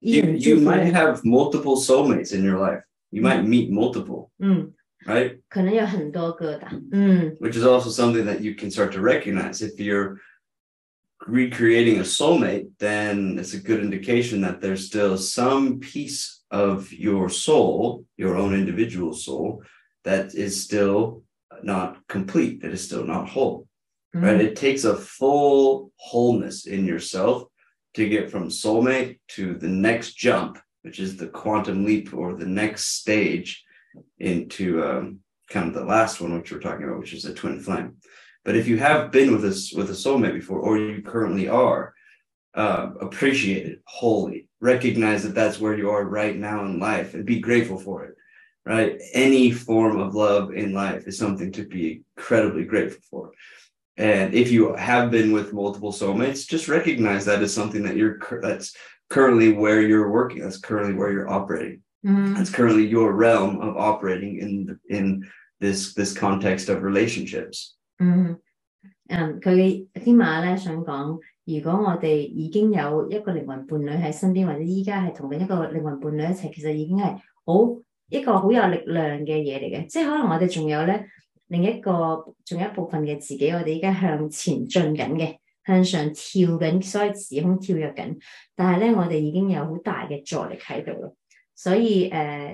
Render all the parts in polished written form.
You might have multiple soulmates in your life. You might meet multiple, right? 可能有很多个的，which is also something that you can start to recognize. If you're recreating a soulmate, then it's a good indication that there's still some piece of your soul, your own individual soul, that is still not complete, that is still not whole, right? It takes a full wholeness in yourself to get from soulmate to the next jump, which is the quantum leap or the next stage into kind of the last one, which we're talking about, which is a twin flame. But if you have been with a soulmate before, or you currently are, appreciate it wholly. Recognize that that's where you are right now in life and be grateful for it, right? Any form of love in life is something to be incredibly grateful for. And if you have been with multiple soulmates, just recognize that as something that that's currently where you're working. That's currently where you're operating. That's currently your realm of operating in this context of relationships. 佢天馬咧想講，如果我哋已經有一個靈魂伴侶喺身邊，或者依家係同緊一個靈魂伴侶一齊，其實已經係一個好有力量嘅嘢嚟嘅。即係可能我哋仲有咧仲有一部分嘅自己，我哋依家向前進緊嘅，向上跳緊，所以時空跳躍緊。但係咧，我哋已經有好大嘅助力喺度咯。所以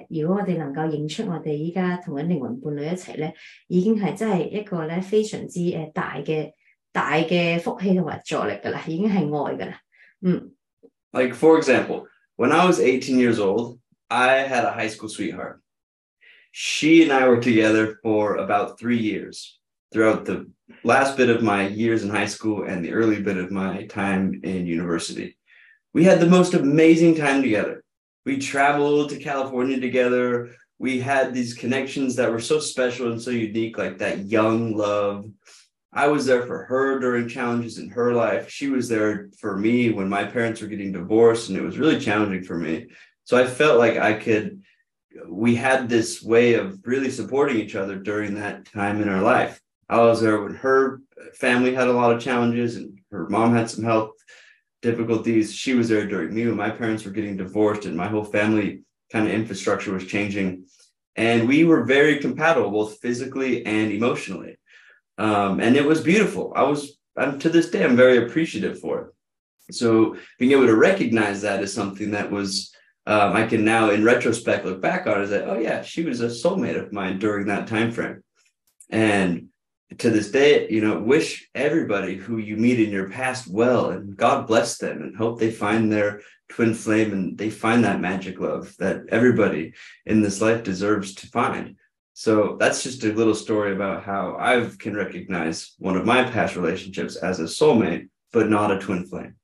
如果我哋能夠認出我哋依家同緊靈魂伴侶一齊咧，已經係真係一個咧非常之大嘅福氣同埋助力㗎啦，已經係愛㗎啦。Like for example, when I was 18 years old, I had a high school sweetheart. She and I were together for about 3 years throughout the last bit of my years in high school and the early bit of my time in university. We had the most amazing time together. We traveled to California together. We had these connections that were so special and so unique, like that young love. I was there for her during challenges in her life. She was there for me when my parents were getting divorced, and it was really challenging for me. So I felt like we had this way of really supporting each other during that time in our life. I was there when her family had a lot of challenges and her mom had some health difficulties. She was there during me when my parents were getting divorced and my whole family kind of infrastructure was changing. And we were very compatible, both physically and emotionally. And it was beautiful. To this day, I'm very appreciative for it. So being able to recognize that is something that was, I can now in retrospect look back on it and say, oh yeah, she was a soulmate of mine during that time frame. And to this day, wish everybody who you meet in your past well, and God bless them, and hope they find their twin flame and they find that magic love that everybody in this life deserves to find. So that's just a little story about how I can recognize one of my past relationships as a soulmate, but not a twin flame.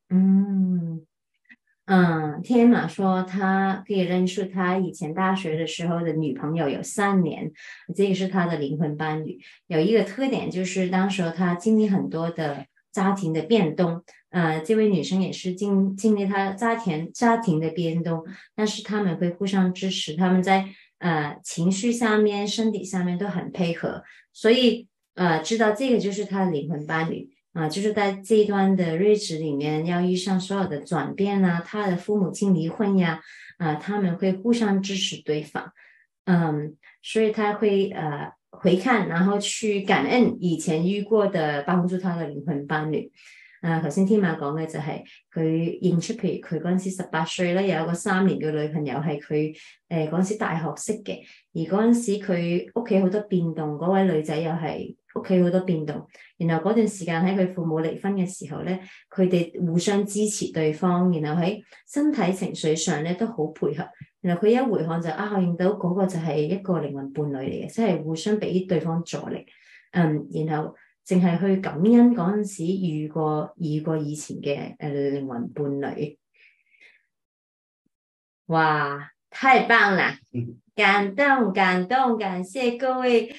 天马说他可以认出他以前大学的时候的女朋友有3年，这个是他的灵魂伴侣。有一个特点就是当时他经历很多的家庭的变动，这位女生也是经历她家庭的变动，但是他们会互相支持，他们在情绪上面、身体上面都很配合，所以知道这个就是他的灵魂伴侣。就是在这一段的日子里面要遇上所有的转变啊，他的父母亲离婚呀，他们会互相支持对方，所以他会回看，然後去感恩以前遇過的幫助他嘅靈魂伴侶。頭先天馬講嘅就係佢認出，譬如佢嗰陣時18歲咧，有一個3年嘅女朋友係佢嗰陣時大學識嘅，而嗰陣時佢屋企好多變動，嗰位女仔又係屋企好多變動，然後嗰段時間喺佢父母離婚嘅時候咧，佢哋互相支持對方，然後喺身體情緒上咧都好配合。然後佢一回看就我認到嗰個就係一個靈魂伴侶嚟嘅，即係互相俾對方助力，然後淨係去感恩嗰陣時遇過以前嘅靈魂伴侶。哇，太棒啦！感動，感謝各位。